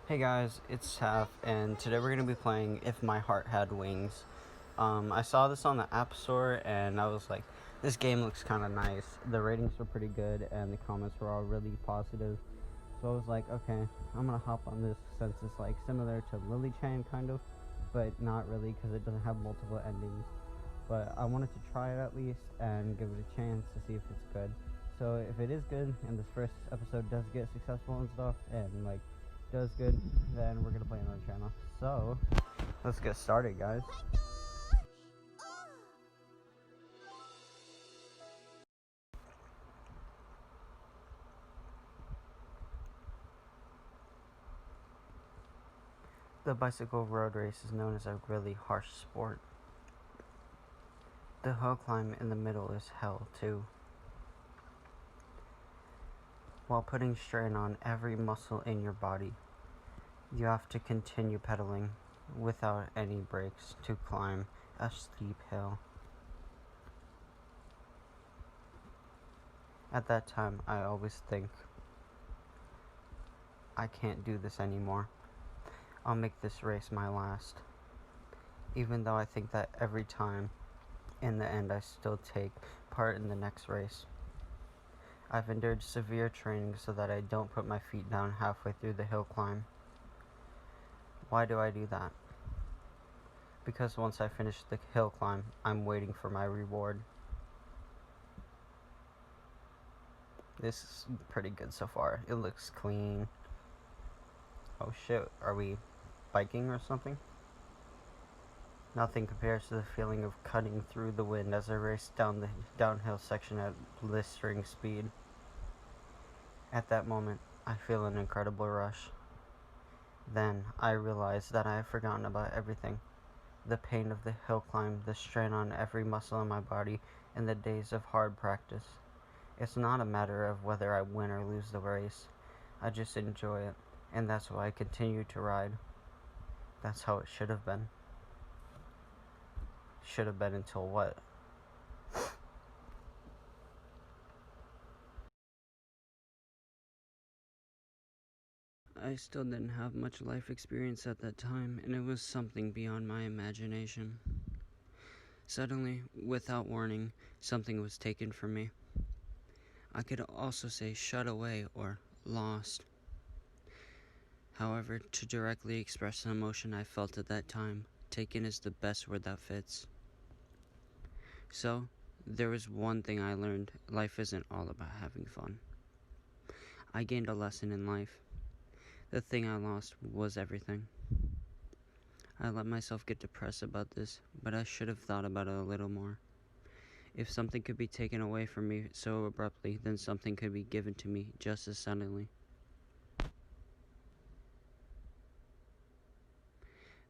Hey guys, it's Saf, and today we're going to be playing If My Heart Had Wings. I saw this on the App Store, and I was like, this game looks kind of nice. The ratings were pretty good, and the comments were all really positive. So I was like, okay, I'm going to hop on this since it's like similar to Lily Chan kind of, but not really because it doesn't have multiple endings. But I wanted to try it at least and give it a chance to see if it's good. So if it is good, and this first episode does get successful and stuff, and like does good, then we're gonna play another channel. So let's get started, guys. The bicycle road race is known as a really harsh sport. The hill climb in the middle is hell too. While putting strain on every muscle in your body, you have to continue pedaling without any brakes to climb a steep hill. At that time, I always think, I can't do this anymore. I'll make this race my last. Even though I think that every time, in the end I still take part in the next race. I've endured severe training so that I don't put my feet down halfway through the hill climb. Why do I do that? Because once I finish the hill climb, I'm waiting for my reward. This is pretty good so far. It looks clean. Oh shit, are we biking or something? Nothing compares to the feeling of cutting through the wind as I race down the downhill section at blistering speed. At that moment, I feel an incredible rush. Then, I realize that I have forgotten about everything. The pain of the hill climb, the strain on every muscle in my body, and the days of hard practice. It's not a matter of whether I win or lose the race. I just enjoy it, and that's why I continue to ride. That's how it should have been. Should have been until what? I still didn't have much life experience at that time, and it was something beyond my imagination. Suddenly, without warning, something was taken from me. I could also say shut away or lost. However, to directly express the emotion I felt at that time, taken is the best word that fits. So, there was one thing I learned: life isn't all about having fun. I gained a lesson in life. The thing I lost was everything. I let myself get depressed about this, but I should have thought about it a little more. If something could be taken away from me so abruptly, then something could be given to me just as suddenly.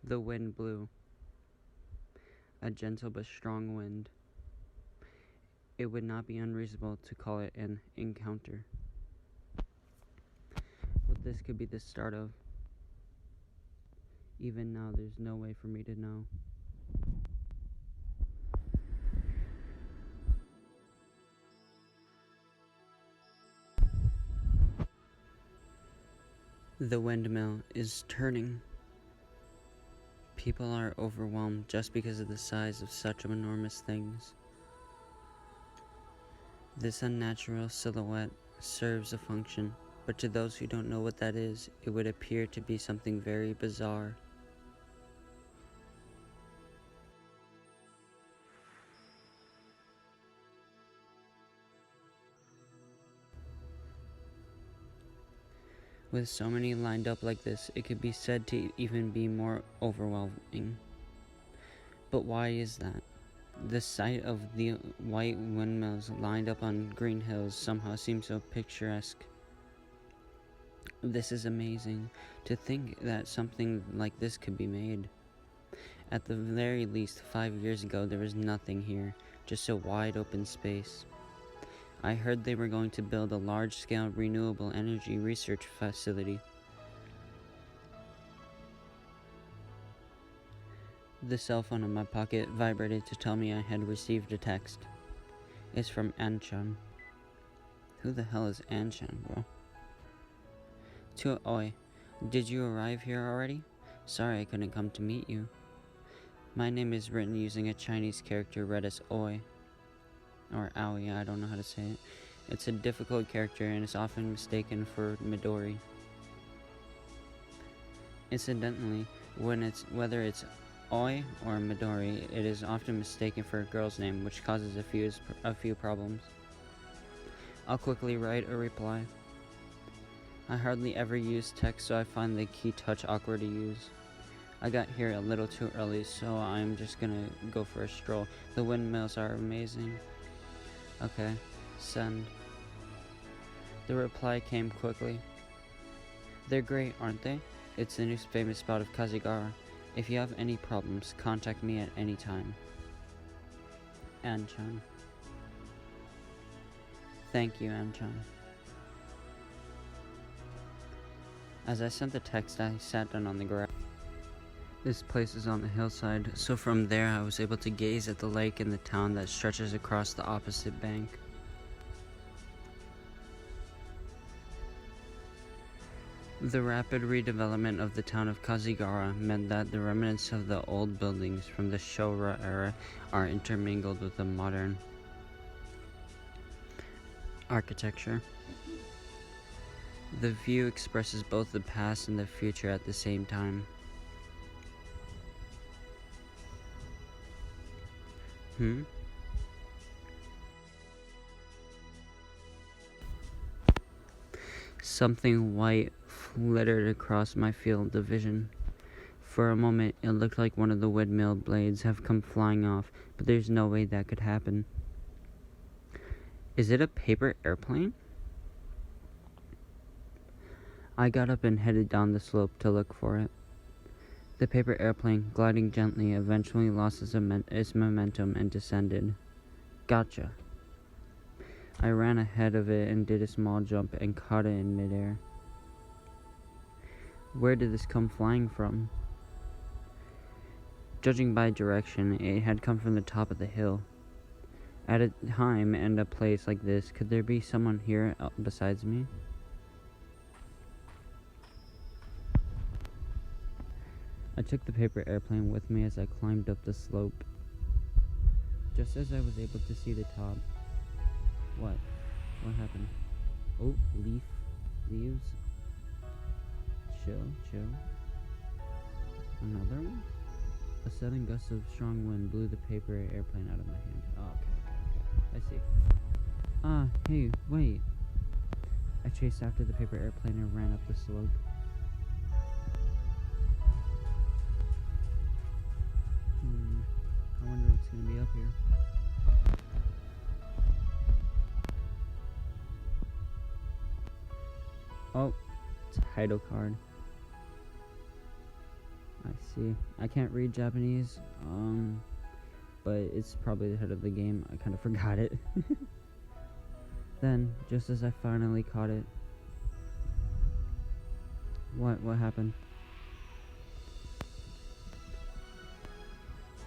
The wind blew. A gentle but strong wind. It would not be unreasonable to call it an encounter. What this could be the start of. Even now, there's no way for me to know. The windmill is turning. People are overwhelmed just because of the size of such enormous things. This unnatural silhouette serves a function, but to those who don't know what that is, it would appear to be something very bizarre. With so many lined up like this, it could be said to even be more overwhelming. But why is that? The sight of the white windmills lined up on green hills somehow seems so picturesque. This is amazing, to think that something like this could be made. At the very least, 5 years ago there was nothing here, just a wide open space. I heard they were going to build a large-scale renewable energy research facility. The cell phone in my pocket vibrated to tell me I had received a text. It's from Anchan. Who the hell is Anchan, bro? To Oi, did you arrive here already? Sorry I couldn't come to meet you. My name is written using a Chinese character read as Oi. Or Aoi, I don't know how to say it. It's a difficult character and is often mistaken for Midori. Incidentally, whether it's Oi or Midori, it is often mistaken for a girl's name, which causes a few problems. I'll quickly write a reply. I hardly ever use text, so I find the key touch awkward to use. I got here a little too early, so I'm just gonna go for a stroll. The windmills are amazing. Okay, send. The reply came quickly. They're great, aren't they? It's the new famous spot of Kazigara. If you have any problems, contact me at any time. Anchan. Thank you, Anchan. As I sent the text, I sat down on the grass. This place is on the hillside, so from there I was able to gaze at the lake and the town that stretches across the opposite bank. The rapid redevelopment of the town of Kazigara meant that the remnants of the old buildings from the Showa era are intermingled with the modern architecture. The view expresses both the past and the future at the same time. Something white flittered across my field of vision. For a moment, it looked like one of the windmill blades have come flying off, but there's no way that could happen. Is it a paper airplane? I got up and headed down the slope to look for it. The paper airplane, gliding gently, eventually lost its momentum and descended. Gotcha. I ran ahead of it and did a small jump and caught it in midair. Where did this come flying from? Judging by direction, it had come from the top of the hill. At a time and a place like this, could there be someone here besides me? I took the paper airplane with me as I climbed up the slope. Just as I was able to see the top. What? What happened? Oh, leaves. Chill. Another one? A sudden gust of strong wind blew the paper airplane out of my hand. Oh, okay. I see. Hey, wait. I chased after the paper airplane and ran up the slope. I wonder what's gonna be up here. Oh, title card. I see. I can't read Japanese, but it's probably the head of the game. I kind of forgot it. Then, just as I finally caught it. What happened?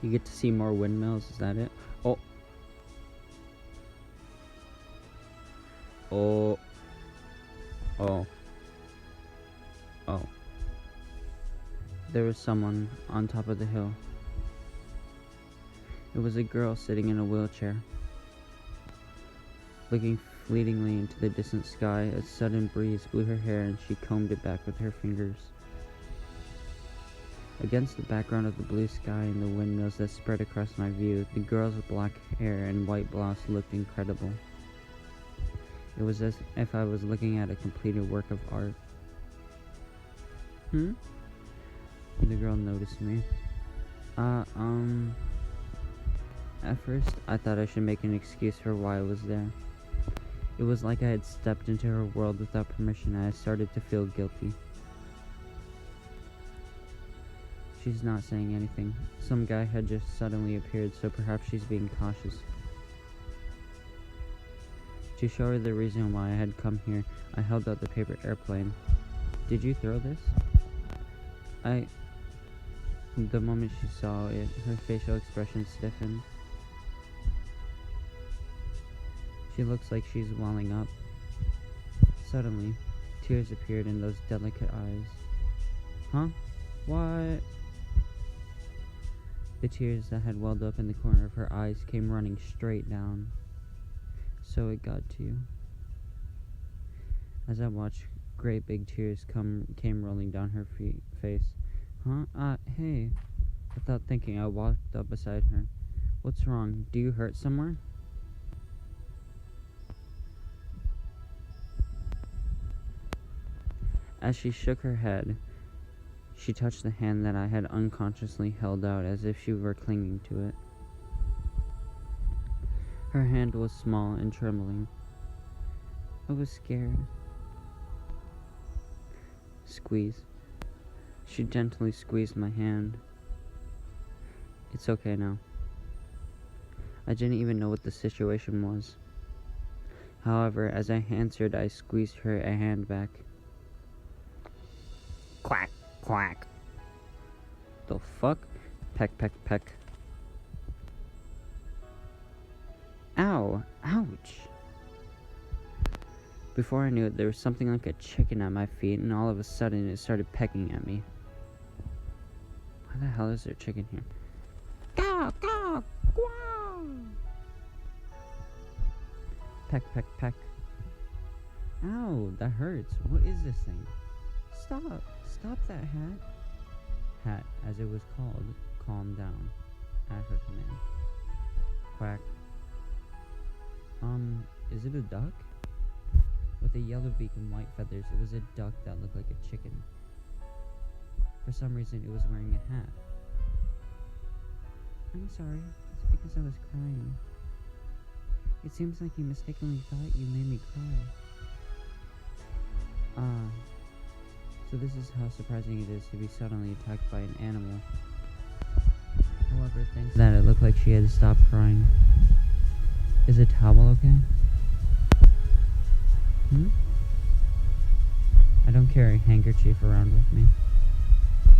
You get to see more windmills, is that it? Oh. There was someone on top of the hill. It was a girl sitting in a wheelchair. Looking fleetingly into the distant sky, a sudden breeze blew her hair and she combed it back with her fingers. Against the background of the blue sky and the windmills that spread across my view, the girl's black hair and white blouse looked incredible. It was as if I was looking at a completed work of art. The girl noticed me. At first, I thought I should make an excuse for why I was there. It was like I had stepped into her world without permission and I started to feel guilty. She's not saying anything. Some guy had just suddenly appeared, so perhaps she's being cautious. To show her the reason why I had come here, I held out the paper airplane. Did you throw this? The moment she saw it, her facial expression stiffened. She looks like she's welling up. Suddenly, tears appeared in those delicate eyes. Huh? What? The tears that had welled up in the corner of her eyes came running straight down. So it got to you. As I watched, great big tears came rolling down her face. Huh? Hey. Without thinking, I walked up beside her. What's wrong? Do you hurt somewhere? As she shook her head, she touched the hand that I had unconsciously held out as if she were clinging to it. Her hand was small and trembling. I was scared. Squeeze. She gently squeezed my hand. It's okay now. I didn't even know what the situation was. However, as I answered, I squeezed her a hand back. Quack, quack. The fuck? Peck, peck, peck. Ow! Ouch! Before I knew it, there was something like a chicken at my feet, and all of a sudden it started pecking at me. Why the hell is there chicken here? Caw, caw, quaw! Peck, peck, peck. Ow, that hurts. What is this thing? Stop! Stop that, Hat. Hat, as it was called, calmed down at her command. Quack. Is it a duck? With a yellow beak and white feathers, it was a duck that looked like a chicken. For some reason, it was wearing a hat. I'm sorry, it's because I was crying. It seems like you mistakenly thought you made me cry. So this is how surprising it is to be suddenly attacked by an animal. However, thanks to that, it looked like she had stopped crying. Is a towel okay? I don't carry a handkerchief around with me.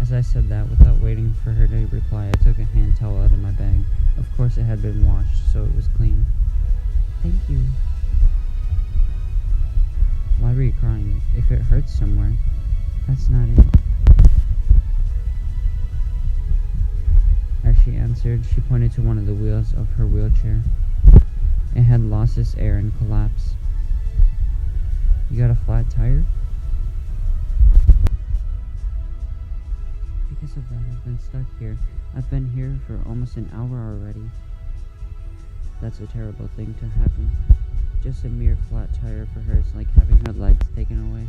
As I said that, without waiting for her to reply, I took a hand towel out of my bag. Of course it had been washed, so it was clean. Thank you. Why were you crying? If it hurts somewhere, that's not it. As she answered, she pointed to one of the wheels of her wheelchair. It had lost its air and collapsed. You got a flat tire? Because of that, I've been stuck here. I've been here for almost an hour already. That's a terrible thing to happen. Just a mere flat tire for her is like having her legs taken away.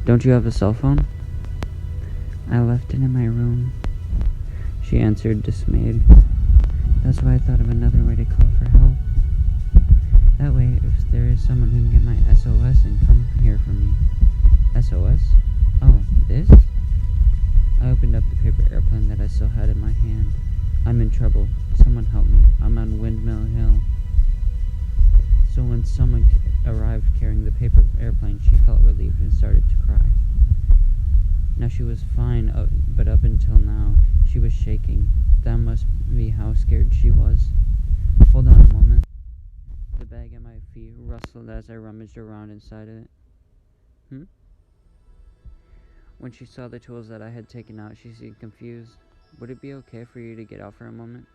Don't you have a cell phone? I left it in my room. She answered, dismayed. That's why I thought of another way to call for help. That way, if there is someone who can get my SOS and come here for me. SOS? Oh, this? I opened up the paper airplane that I still had in my hand. I'm in trouble. Someone help me. I'm on Windmill Hill. So when someone arrived carrying the paper airplane, she felt relieved and started to cry. Now she was fine, but up until now, she was shaking. That must be how scared she was. Hold on a moment. The bag at my feet rustled as I rummaged around inside of it. When she saw the tools that I had taken out, she seemed confused. Would it be okay for you to get out for a moment?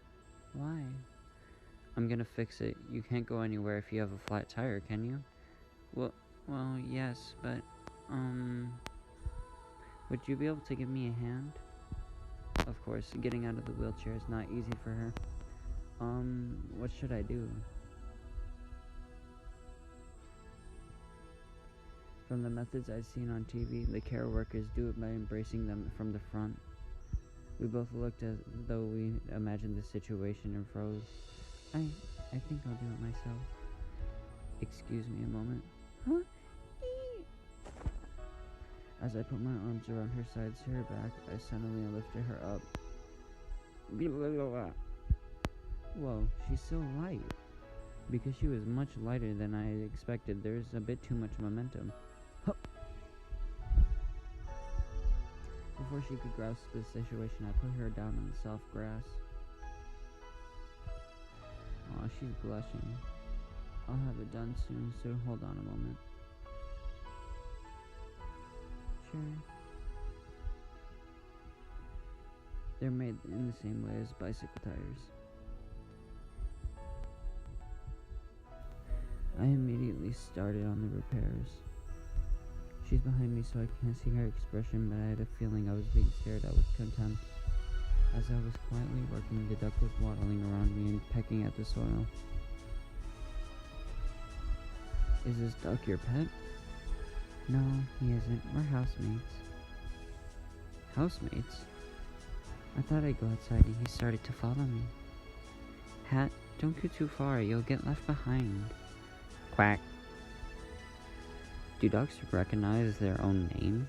Why? I'm gonna fix it. You can't go anywhere if you have a flat tire, can you? Well, yes, but, would you be able to give me a hand? Of course, getting out of the wheelchair is not easy for her. What should I do? From the methods I've seen on TV, the care workers do it by embracing them from the front. We both looked as though we imagined the situation and froze. I think I'll do it myself. Excuse me a moment. Huh? As I put my arms around her sides to her back, I suddenly lifted her up. Whoa, she's so light. Because she was much lighter than I had expected, there's a bit too much momentum. Before she could grasp the situation, I put her down on the soft grass. Aw, she's blushing. I'll have it done soon, so hold on a moment. Sure. They're made in the same way as bicycle tires. I immediately started on the repairs. She's behind me, so I can't see her expression, but I had a feeling I was being stared at with contempt. As I was quietly working, the duck was waddling around me and pecking at the soil. Is this duck your pet? No, he isn't. We're housemates. Housemates? I thought I'd go outside and he started to follow me. Hat, don't go too far, you'll get left behind. Quack. Do ducks recognize their own names?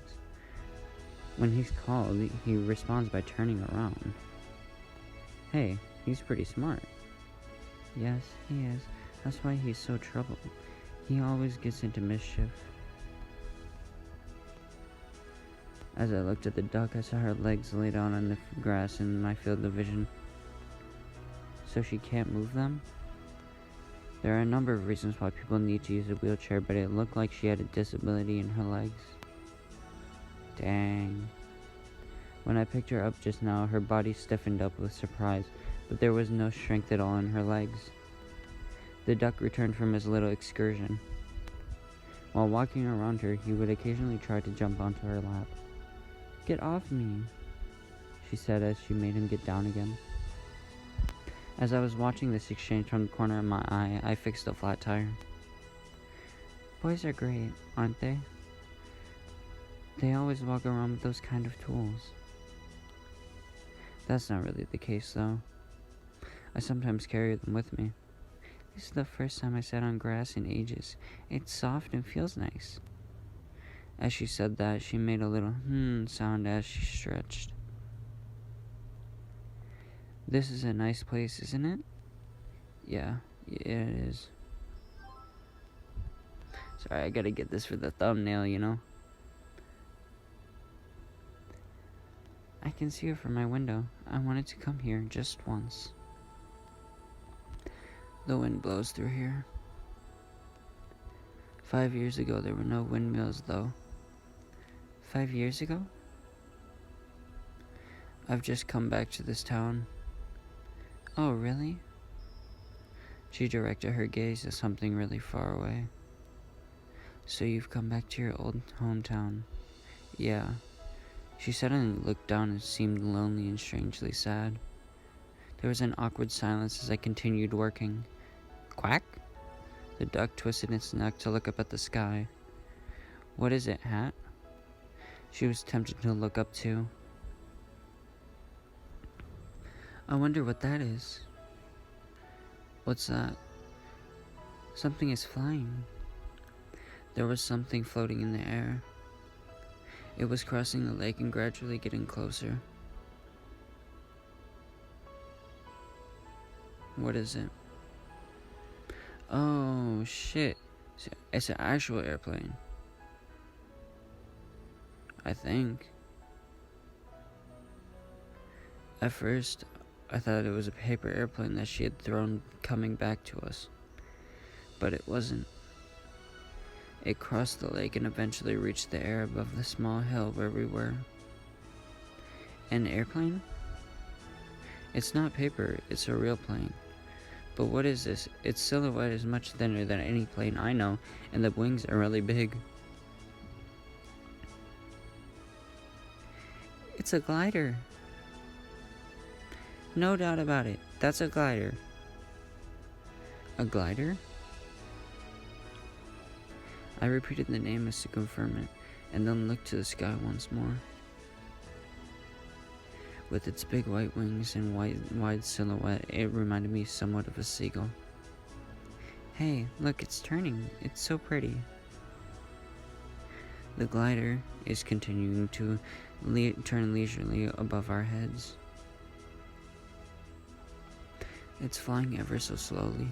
When he's called, he responds by turning around. Hey, he's pretty smart. Yes, he is. That's why he's so troubled. He always gets into mischief. As I looked at the duck, I saw her legs laid out on the grass in my field of vision. So she can't move them? There are a number of reasons why people need to use a wheelchair, but it looked like she had a disability in her legs. Dang. When I picked her up just now, her body stiffened up with surprise, but there was no strength at all in her legs. The duck returned from his little excursion. While walking around her, he would occasionally try to jump onto her lap. Get off me, she said as she made him get down again. As I was watching this exchange from the corner of my eye, I fixed a flat tire. Boys are great, aren't they? They always walk around with those kind of tools. That's not really the case, though. I sometimes carry them with me. This is the first time I sat on grass in ages. It's soft and feels nice. As she said that, she made a little sound as she stretched. This is a nice place, isn't it? Yeah, it is. Sorry, I gotta get this for the thumbnail, you know? I can see it from my window. I wanted to come here just once. The wind blows through here. 5 years ago, there were no windmills, though. 5 years ago? I've just come back to this town. Oh, really? She directed her gaze at something really far away. So you've come back to your old hometown. Yeah. She suddenly looked down and seemed lonely and strangely sad. There was an awkward silence as I continued working. Quack? The duck twisted its neck to look up at the sky. What is it, Hat? She was tempted to look up too. I wonder what that is. What's that? Something is flying. There was something floating in the air. It was crossing the lake and gradually getting closer. What is it? Oh, shit. It's an actual airplane. I think. At first, I thought it was a paper airplane that she had thrown coming back to us. But it wasn't. It crossed the lake and eventually reached the air above the small hill where we were. An airplane? It's not paper, it's a real plane. But what is this? Its silhouette is much thinner than any plane I know, and the wings are really big. It's a glider. No doubt about it, that's a glider. A glider? I repeated the name as to confirm it, and then looked to the sky once more. With its big white wings and wide silhouette, it reminded me somewhat of a seagull. Hey, look, it's turning. It's so pretty. The glider is continuing to turn leisurely above our heads. It's flying ever so slowly.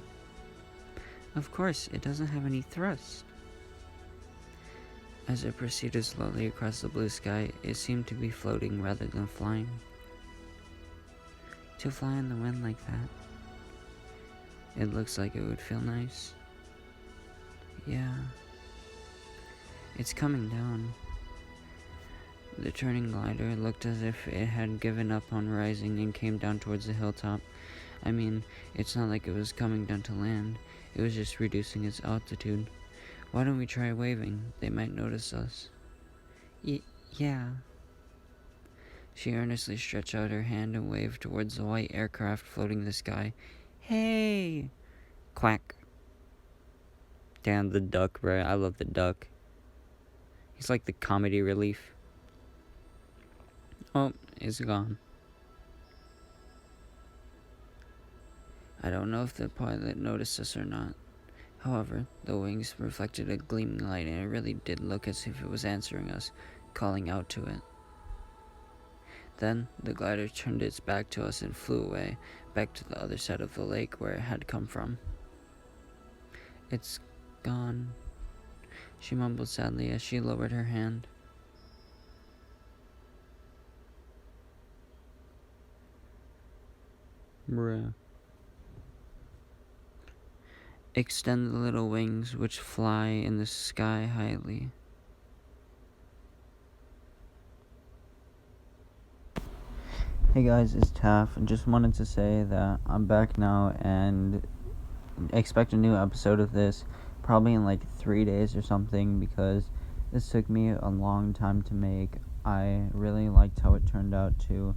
Of course, it doesn't have any thrust. As it proceeded slowly across the blue sky, it seemed to be floating rather than flying. To fly in the wind like that, it looks like it would feel nice. Yeah, it's coming down. The turning glider looked as if it had given up on rising and came down towards the hilltop. I mean, it's not like it was coming down to land. It was just reducing its altitude. Why don't we try waving? They might notice us. Yeah. She earnestly stretched out her hand and waved towards the white aircraft floating in the sky. Hey! Quack. Damn, the duck, bro. I love the duck. He's like the comedy relief. Oh, it's gone. I don't know if the pilot noticed us or not. However, the wings reflected a gleaming light, and it really did look as if it was answering us, calling out to it. Then the glider turned its back to us and flew away, back to the other side of the lake where it had come from. It's gone, she mumbled sadly as she lowered her hand. Bruh. Extend the little wings which fly in the sky highly. Hey guys, it's Taff. Just wanted to say that I'm back now and expect a new episode of this probably in like 3 days or something, because this took me a long time to make. I really liked how it turned out too.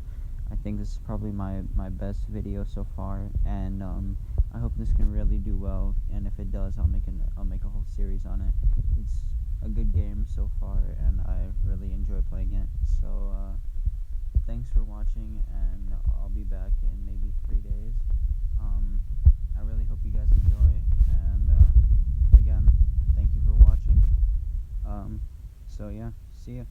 I think this is probably my best video so far, and I hope this can really do well, and if it does, I'll make a whole series on it. It's a good game so far, and I really enjoy playing it. So thanks for watching, and I'll be back in maybe 3 days. I really hope you guys enjoy, and again, thank you for watching. So yeah, see ya.